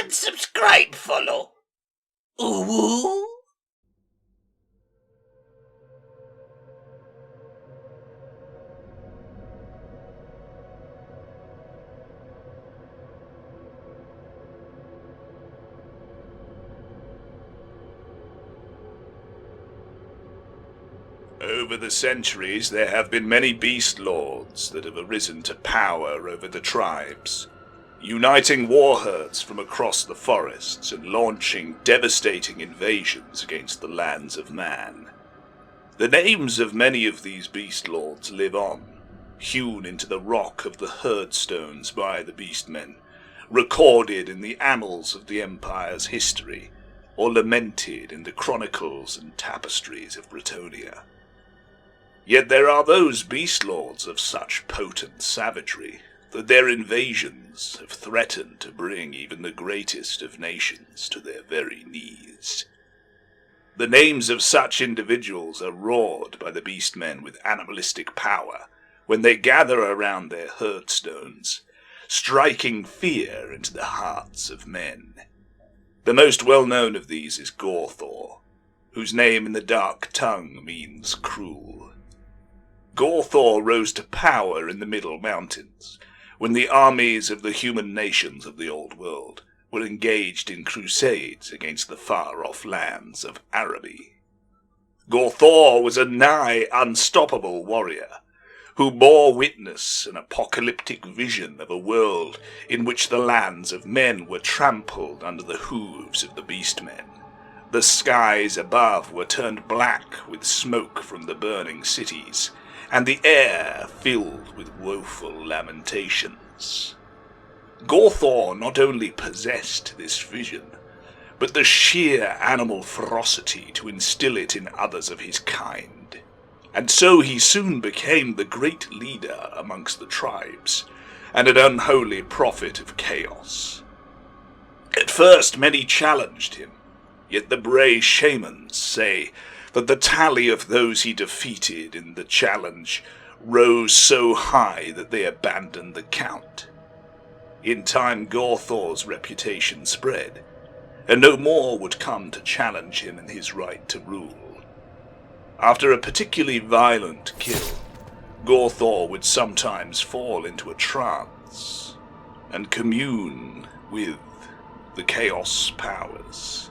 and subscribe follow. Ooh. Over the centuries, there have been many beast lords that have arisen to power over the tribes, uniting war herds from across the forests and launching devastating invasions against the lands of man. The names of many of these beast lords live on, hewn into the rock of the herdstones by the beastmen, recorded in the annals of the Empire's history, or lamented in the chronicles and tapestries of Bretonnia. Yet there are those beast lords of such potent savagery that their invasions have threatened to bring even the greatest of nations to their very knees. The names of such individuals are roared by the beastmen with animalistic power when they gather around their herdstones, striking fear into the hearts of men. The most well-known of these is GORTHOR, whose name in the Dark Tongue means cruel. GORTHOR rose to power in the Middle Mountains, when the armies of the human nations of the Old World were engaged in crusades against the far-off lands of Araby. GORTHOR was a nigh unstoppable warrior, who bore witness an apocalyptic vision of a world in which the lands of men were trampled under the hooves of the beastmen. The skies above were turned black with smoke from the burning cities, and the air filled with woeful lamentations. GORTHOR not only possessed this vision, but the sheer animal ferocity to instill it in others of his kind, and so he soon became the great leader amongst the tribes, and an unholy prophet of chaos. At first many challenged him, yet the Bray shamans say that the tally of those he defeated in the challenge rose so high that they abandoned the count. In time GORTHOR's reputation spread, and no more would come to challenge him in his right to rule. After a particularly violent kill, GORTHOR would sometimes fall into a trance and commune with the chaos powers.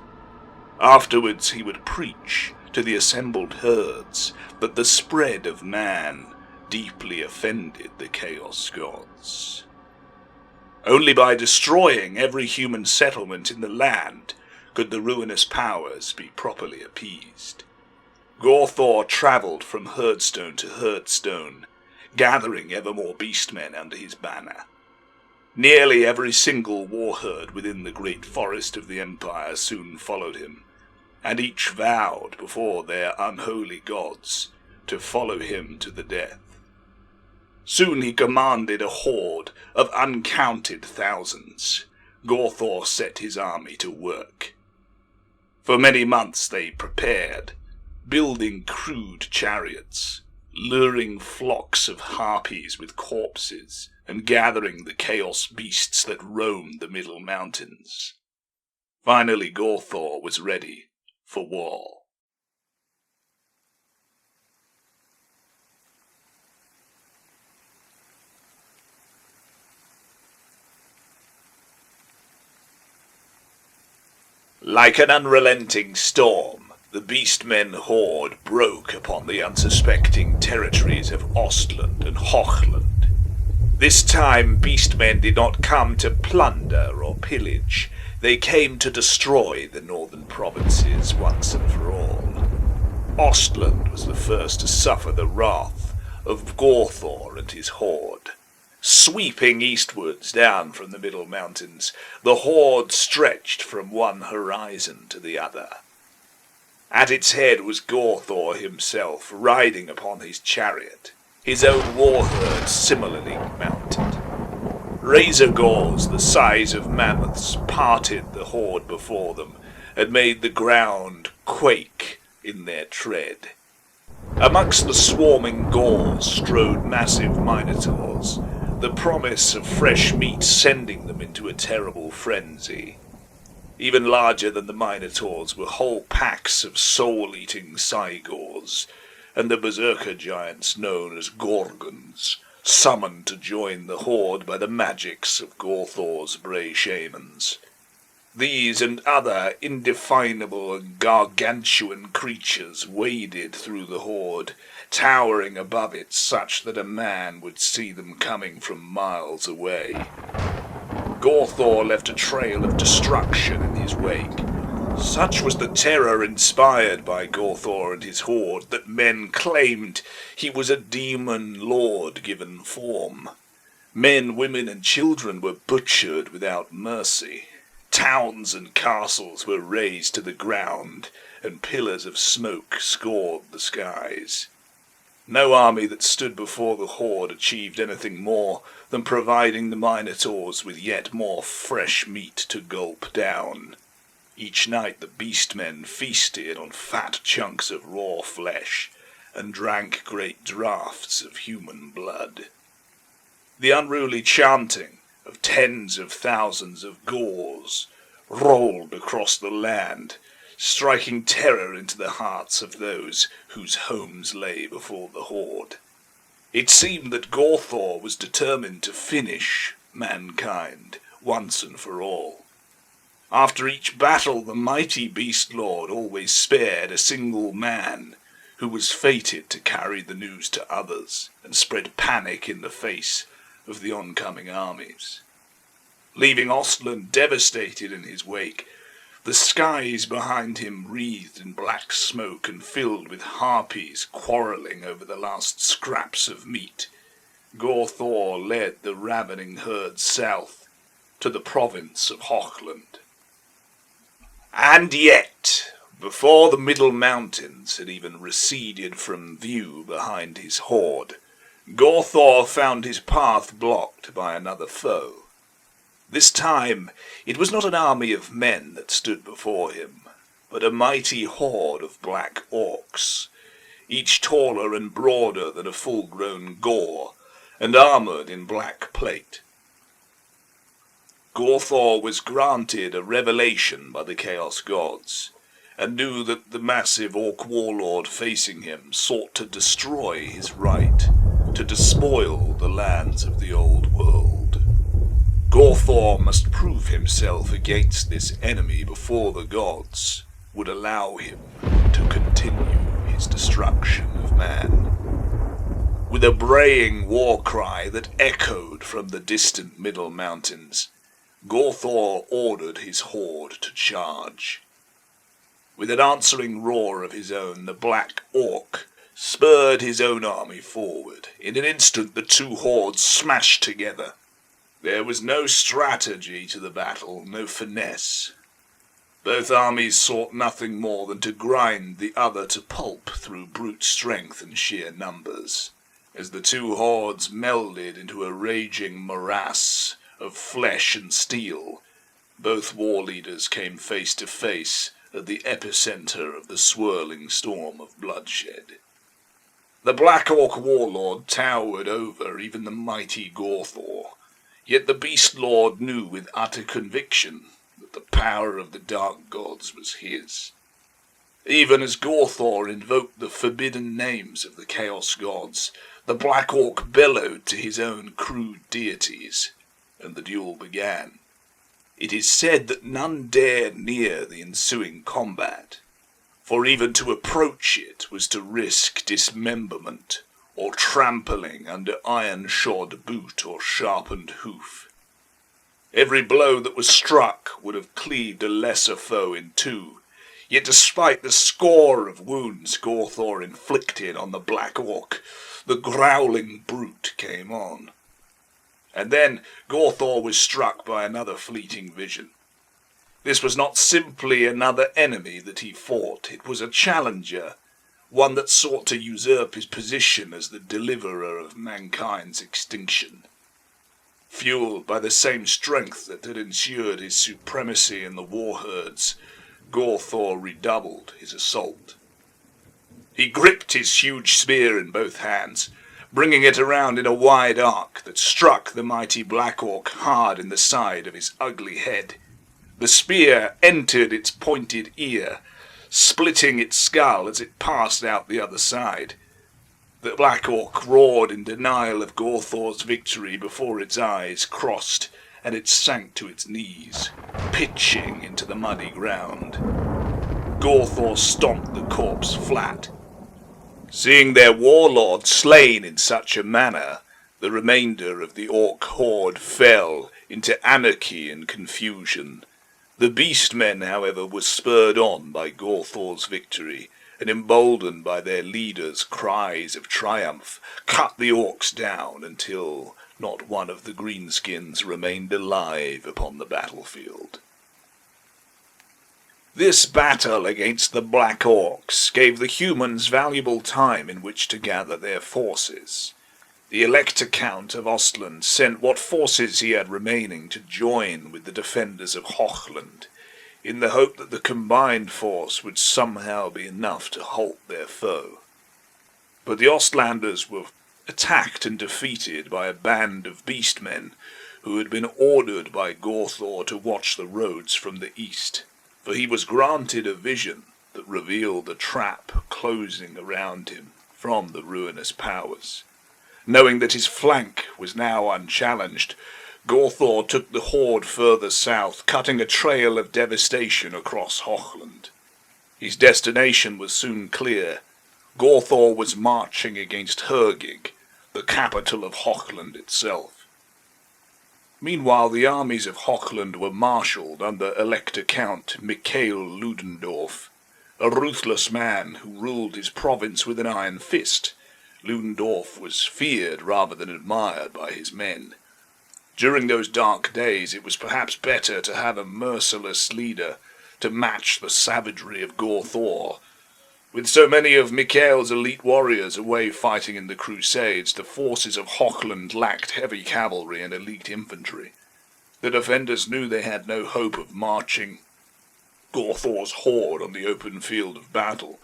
Afterwards he would preach to the assembled herds that the spread of man deeply offended the chaos gods. Only by destroying every human settlement in the land could the ruinous powers be properly appeased. GORTHOR travelled from herdstone to herdstone, gathering ever more beastmen under his banner. Nearly every single war herd within the great forest of the Empire soon followed him, and each vowed before their unholy gods to follow him to the death. Soon he commanded a horde of uncounted thousands. GORTHOR set his army to work. For many months they prepared, building crude chariots, luring flocks of harpies with corpses, and gathering the chaos beasts that roamed the Middle Mountains. Finally GORTHOR was ready for war. Like an unrelenting storm, the beastmen horde broke upon the unsuspecting territories of Ostland and Hochland. This time beastmen did not come to plunder or pillage. They came to destroy the northern provinces once and for all. Ostland was the first to suffer the wrath of GORTHOR and his horde. Sweeping eastwards down from the Middle Mountains, the horde stretched from one horizon to the other. At its head was GORTHOR himself, riding upon his chariot, his own war herd similarly mounted. Razor gores the size of mammoths parted the horde before them, and made the ground quake in their tread. Amongst the swarming gores strode massive minotaurs, the promise of fresh meat sending them into a terrible frenzy. Even larger than the Minotaurs were whole packs of soul-eating Saigors, and the berserker giants known as Gorgons, summoned to join the horde by the magics of GORTHOR's Bray shamans. These and other indefinable and gargantuan creatures waded through the horde, towering above it such that a man would see them coming from miles away. GORTHOR left a trail of destruction in his wake. Such was the terror inspired by GORTHOR and his horde that men claimed he was a demon lord given form. Men, women, and children were butchered without mercy. Towns and castles were razed to the ground, and pillars of smoke scored the skies. No army that stood before the horde achieved anything more than providing the Minotaurs with yet more fresh meat to gulp down. Each night the beastmen feasted on fat chunks of raw flesh, and drank great draughts of human blood. The unruly chanting of tens of thousands of Gors rolled across the land, striking terror into the hearts of those whose homes lay before the horde. It seemed that GORTHOR was determined to finish mankind once and for all. After each battle, the mighty beast lord always spared a single man who was fated to carry the news to others and spread panic in the face of the oncoming armies. Leaving Ostland devastated in his wake, the skies behind him wreathed in black smoke and filled with harpies quarrelling over the last scraps of meat. GORTHOR led the ravening herd south to the province of Hochland. And yet, before the Middle Mountains had even receded from view behind his horde, GORTHOR found his path blocked by another foe. This time it was not an army of men that stood before him, but a mighty horde of black orcs, each taller and broader than a full-grown Gor, and armoured in black plate. GORTHOR was granted a revelation by the Chaos Gods, and knew that the massive orc warlord facing him sought to destroy his right to despoil the lands of the old world. GORTHOR must prove himself against this enemy before the gods would allow him to continue his destruction of man. With a braying war cry that echoed from the distant Middle Mountains, GORTHOR ordered his horde to charge. With an answering roar of his own, the black orc spurred his own army forward. In an instant the two hordes smashed together. There was no strategy to the battle, no finesse. Both armies sought nothing more than to grind the other to pulp through brute strength and sheer numbers. As the two hordes melded into a raging morass of flesh and steel, both war leaders came face to face at the epicenter of the swirling storm of bloodshed. The Black Orc warlord towered over even the mighty GORTHOR, yet the Beast Lord knew with utter conviction that the power of the Dark Gods was his. Even as GORTHOR invoked the forbidden names of the Chaos Gods, the Black Orc bellowed to his own crude deities, and the duel began. It is said that none dared near the ensuing combat, for even to approach it was to risk dismemberment, or trampling under iron-shod boot or sharpened hoof. Every blow that was struck would have cleaved a lesser foe in two, yet despite the score of wounds GORTHOR inflicted on the Black Orc, the growling brute came on. And then GORTHOR was struck by another fleeting vision. This was not simply another enemy that he fought, it was a challenger, one that sought to usurp his position as the deliverer of mankind's extinction. Fueled by the same strength that had ensured his supremacy in the war herds, GORTHOR redoubled his assault. He gripped his huge spear in both hands, bringing it around in a wide arc that struck the mighty Black Orc hard in the side of his ugly head. The spear entered its pointed ear, splitting its skull as it passed out the other side. The Black Orc roared in denial of GORTHOR's victory before its eyes crossed, and it sank to its knees, pitching into the muddy ground. GORTHOR stomped the corpse flat. Seeing their warlord slain in such a manner, the remainder of the orc horde fell into anarchy and confusion. The beastmen, however, were spurred on by GORTHOR's victory, and emboldened by their leaders' cries of triumph, cut the orcs down until not one of the greenskins remained alive upon the battlefield. This battle against the Black Orcs gave the humans valuable time in which to gather their forces. The Elector Count of Ostland sent what forces he had remaining to join with the defenders of Hochland, in the hope that the combined force would somehow be enough to halt their foe. But the Ostlanders were attacked and defeated by a band of beastmen who had been ordered by GORTHOR to watch the roads from the east, for he was granted a vision that revealed a trap closing around him from the ruinous powers. Knowing that his flank was now unchallenged, GORTHOR took the horde further south, cutting a trail of devastation across Hochland. His destination was soon clear. GORTHOR was marching against Hergig, the capital of Hochland itself. Meanwhile, the armies of Hochland were marshalled under Elector Count Mikhail Ludendorff, a ruthless man who ruled his province with an iron fist. Ludendorff was feared rather than admired by his men. During those dark days, it was perhaps better to have a merciless leader to match the savagery of GORTHOR. With so many of Mikhail's elite warriors away fighting in the Crusades, the forces of Hochland lacked heavy cavalry and elite infantry. The defenders knew they had no hope of marching GORTHOR's horde on the open field of battle.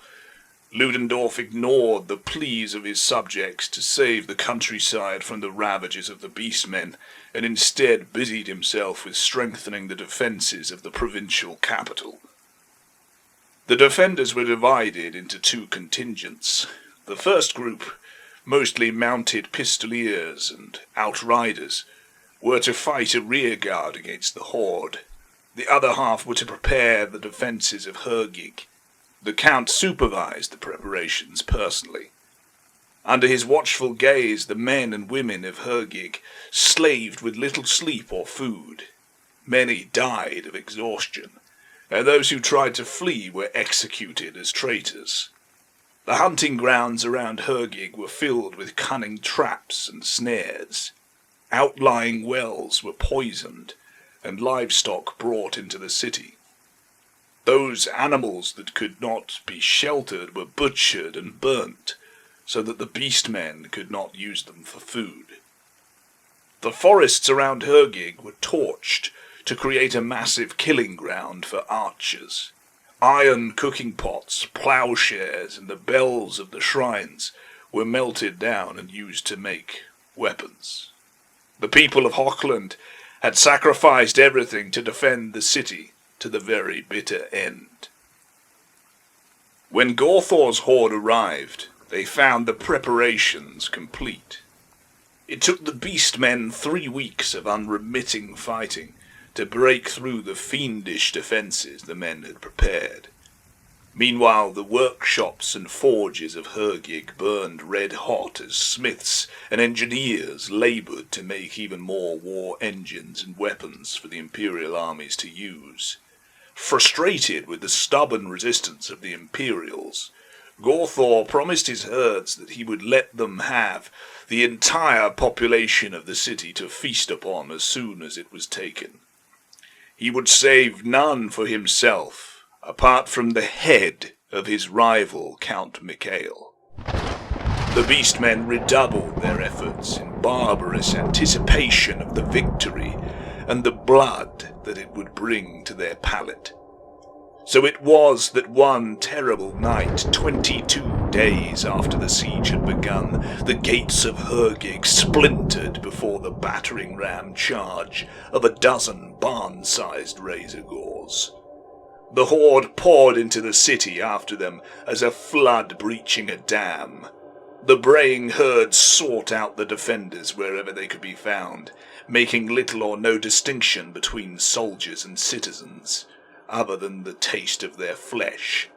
Ludendorff ignored the pleas of his subjects to save the countryside from the ravages of the beastmen, and instead busied himself with strengthening the defences of the provincial capital. The defenders were divided into two contingents. The first group, mostly mounted pistoliers and outriders, were to fight a rearguard against the horde. The other half were to prepare the defences of Hergig. The Count supervised the preparations personally. Under his watchful gaze, the men and women of Hergig slaved with little sleep or food. Many died of exhaustion, and those who tried to flee were executed as traitors. The hunting grounds around Hergig were filled with cunning traps and snares. Outlying wells were poisoned, and livestock brought into the city. Those animals that could not be sheltered were butchered and burnt, so that the beastmen could not use them for food. The forests around Hergig were torched to create a massive killing ground for archers. Iron cooking pots, plowshares, and the bells of the shrines were melted down and used to make weapons. The people of Hochland had sacrificed everything to defend the city to the very bitter end. When GORTHOR's horde arrived, they found the preparations complete. It took the beastmen 3 weeks of unremitting fighting to break through the fiendish defences the men had prepared. Meanwhile, the workshops and forges of Hergig burned red-hot as smiths and engineers laboured to make even more war engines and weapons for the Imperial armies to use. Frustrated with the stubborn resistance of the Imperials, GORTHOR promised his herds that he would let them have the entire population of the city to feast upon as soon as it was taken. He would save none for himself, apart from the head of his rival, Count Mikhail. The beastmen redoubled their efforts in barbarous anticipation of the victory and the blood that it would bring to their palate. So it was that one terrible night 22 days after the siege had begun, the gates of Hergig splintered before the battering ram charge of a dozen barn-sized razor-gores. The horde poured into the city after them as a flood breaching a dam. The braying herd sought out the defenders wherever they could be found, making little or no distinction between soldiers and citizens, other than the taste of their flesh.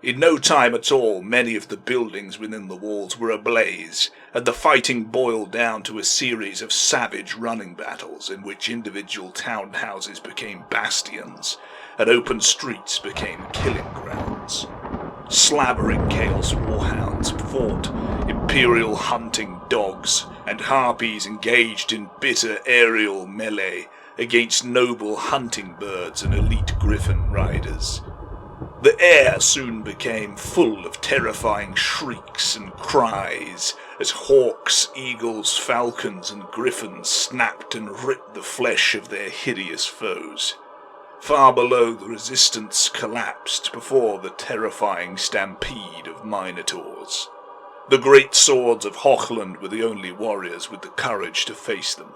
In no time at all, many of the buildings within the walls were ablaze, and the fighting boiled down to a series of savage running battles in which individual townhouses became bastions, and open streets became killing grounds. Slavering Chaos Warhounds fought Imperial hunting dogs, and harpies engaged in bitter aerial melee against noble hunting birds and elite griffin riders. The air soon became full of terrifying shrieks and cries as hawks, eagles, falcons, and griffins snapped and ripped the flesh of their hideous foes. Far below, the resistance collapsed before the terrifying stampede of minotaurs. The great swords of Hochland were the only warriors with the courage to face them.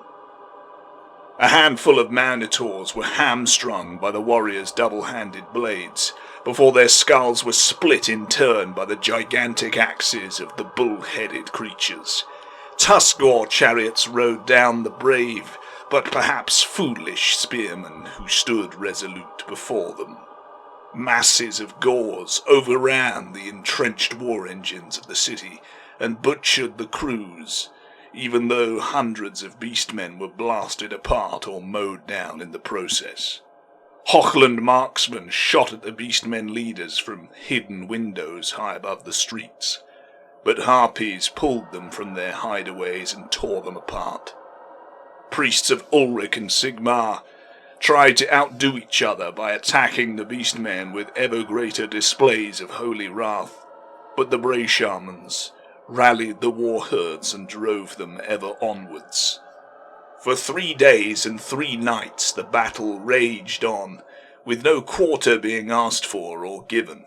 A handful of minotaurs were hamstrung by the warriors' double-handed blades, before their skulls were split in turn by the gigantic axes of the bull-headed creatures. Tuskgore chariots rode down the brave, but perhaps foolish spearmen who stood resolute before them. Masses of Gores overran the entrenched war engines of the city and butchered the crews, even though hundreds of beastmen were blasted apart or mowed down in the process. Hochland marksmen shot at the beastmen leaders from hidden windows high above the streets, but harpies pulled them from their hideaways and tore them apart. Priests of Ulrich and Sigmar tried to outdo each other by attacking the beastmen with ever greater displays of holy wrath, but the Bray shamans rallied the war herds and drove them ever onwards. For 3 days and 3 nights the battle raged on, with no quarter being asked for or given.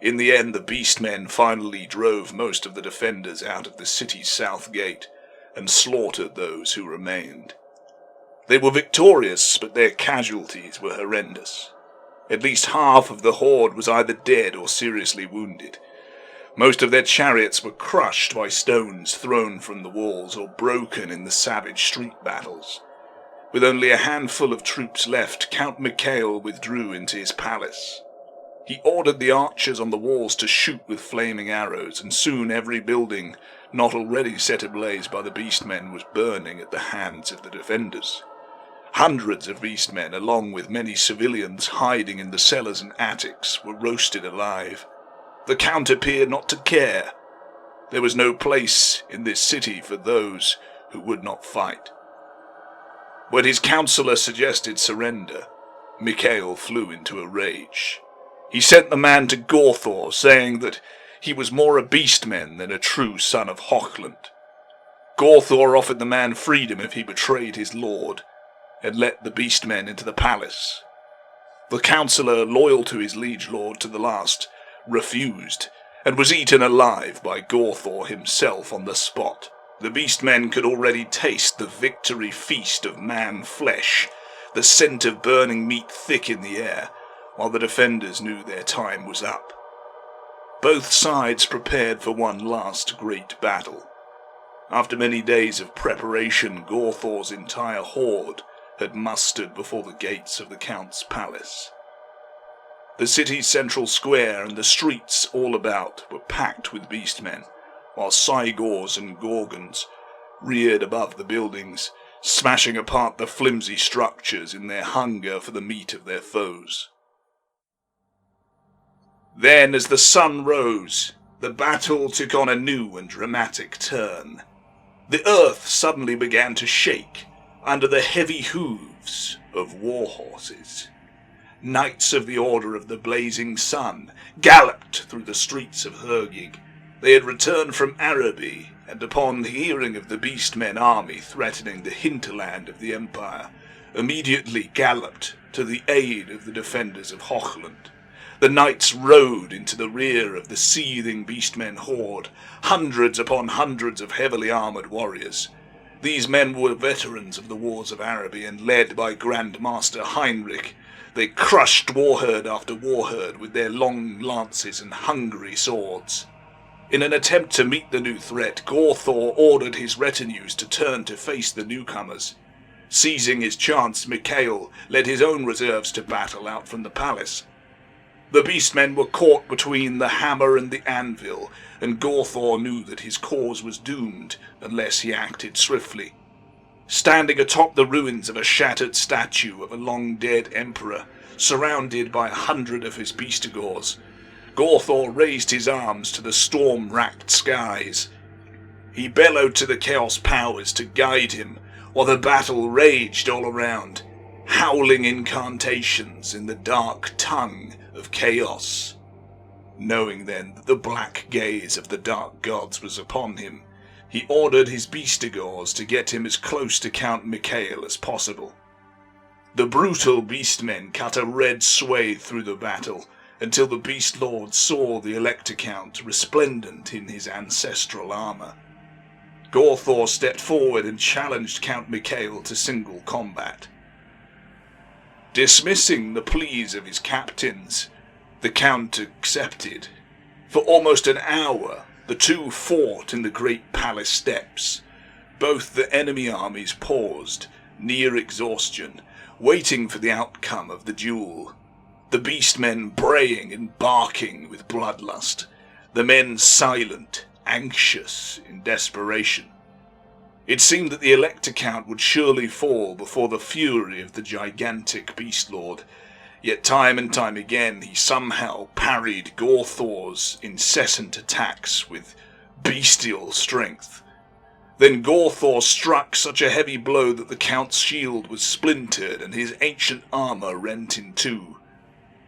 In the end, the beastmen finally drove most of the defenders out of the city's south gate and slaughtered those who remained. They were victorious, but their casualties were horrendous. At least half of the horde was either dead or seriously wounded. Most of their chariots were crushed by stones thrown from the walls or broken in the savage street battles. With only a handful of troops left, Count Mikhail withdrew into his palace. He ordered the archers on the walls to shoot with flaming arrows, and soon every building not already set ablaze by the beastmen was burning at the hands of the defenders. Hundreds of beastmen, along with many civilians hiding in the cellars and attics, were roasted alive. The Count appeared not to care. There was no place in this city for those who would not fight. When his counsellor suggested surrender, Mikhail flew into a rage. He sent the man to GORTHOR, saying that he was more a beastman than a true son of Hochland. GORTHOR offered the man freedom if he betrayed his lord, and let the beastmen into the palace. The counsellor, loyal to his liege lord to the last, refused, and was eaten alive by GORTHOR himself on the spot. The beastmen could already taste the victory feast of man flesh, the scent of burning meat thick in the air, while the defenders knew their time was up. Both sides prepared for one last great battle. After many days of preparation, GORTHOR's entire horde had mustered before the gates of the Count's palace. The city's central square and the streets all about were packed with beastmen, while Seigors and Gorgons reared above the buildings, smashing apart the flimsy structures in their hunger for the meat of their foes. Then, as the sun rose, the battle took on a new and dramatic turn. The earth suddenly began to shake under the heavy hooves of war horses. Knights of the Order of the Blazing Sun galloped through the streets of Hergig. They had returned from Araby, and upon hearing of the beastmen army threatening the hinterland of the Empire, immediately galloped to the aid of the defenders of Hochland. The knights rode into the rear of the seething beastmen horde, hundreds upon hundreds of heavily armoured warriors. These men were veterans of the wars of Araby and led by Grand Master Heinrich. They crushed warherd after warherd with their long lances and hungry swords. In an attempt to meet the new threat, GORTHOR ordered his retinues to turn to face the newcomers. Seizing his chance, Mikhail led his own reserves to battle out from the palace. The beastmen were caught between the hammer and the anvil, and GORTHOR knew that his cause was doomed unless he acted swiftly. Standing atop the ruins of a shattered statue of a long-dead emperor, surrounded by 100 of his beastigors, GORTHOR raised his arms to the storm-racked skies. He bellowed to the chaos powers to guide him, while the battle raged all around, howling incantations in the dark tongue of chaos. Knowing then that the black gaze of the dark gods was upon him, he ordered his beastigors to get him as close to Count Mikhail as possible. The brutal beastmen cut a red swathe through the battle, until the beast lord saw the Elector Count resplendent in his ancestral armour. GORTHOR stepped forward and challenged Count Mikhail to single combat. Dismissing the pleas of his captains, the Count accepted. For almost an hour, the two fought in the great palace steps. Both the enemy armies paused, near exhaustion, waiting for the outcome of the duel. The beastmen braying and barking with bloodlust, the men silent, anxious in desperation. It seemed that the Elector Count would surely fall before the fury of the gigantic beast lord, yet time and time again he somehow parried GORTHOR's incessant attacks with bestial strength. Then GORTHOR struck such a heavy blow that the Count's shield was splintered and his ancient armour rent in two.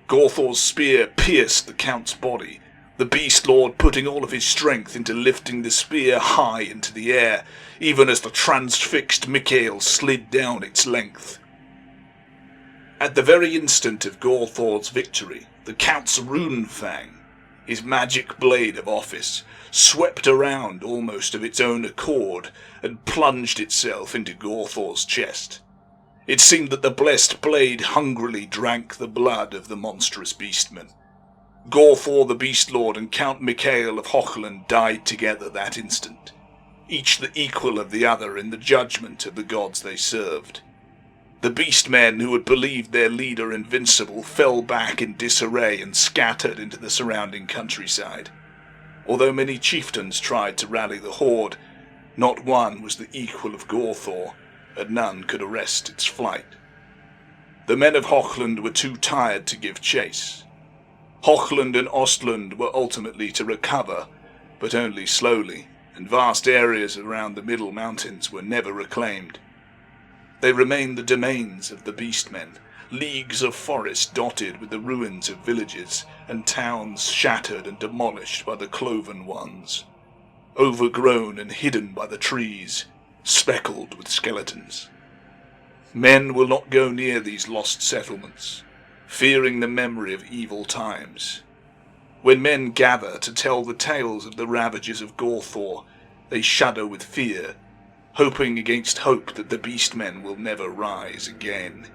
GORTHOR's spear pierced the Count's body, the beast lord putting all of his strength into lifting the spear high into the air, even as the transfixed Mikhail slid down its length. At the very instant of GORTHOR's victory, the Count's rune fang, his magic blade of office, swept around almost of its own accord and plunged itself into GORTHOR's chest. It seemed that the blessed blade hungrily drank the blood of the monstrous beastman. GORTHOR the Beast Lord and Count Mikhail of Hochland died together that instant, each the equal of the other in the judgment of the gods they served. The beastmen who had believed their leader invincible fell back in disarray and scattered into the surrounding countryside. Although many chieftains tried to rally the horde, not one was the equal of GORTHOR, and none could arrest its flight. The men of Hochland were too tired to give chase. Hochland and Ostland were ultimately to recover, but only slowly, and vast areas around the Middle Mountains were never reclaimed. They remained the domains of the beastmen, leagues of forest dotted with the ruins of villages, and towns shattered and demolished by the cloven ones, overgrown and hidden by the trees, speckled with skeletons. Men will not go near these lost settlements, fearing the memory of evil times. When men gather to tell the tales of the ravages of GORTHOR, they shudder with fear, hoping against hope that the beastmen will never rise again.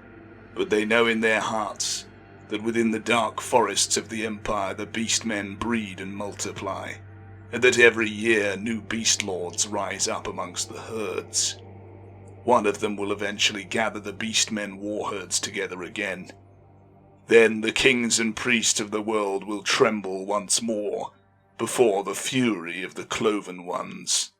But they know in their hearts that within the dark forests of the Empire the beastmen breed and multiply, and that every year new beast lords rise up amongst the herds. One of them will eventually gather the beastmen warherds together again. Then the kings and priests of the world will tremble once more before the fury of the cloven ones.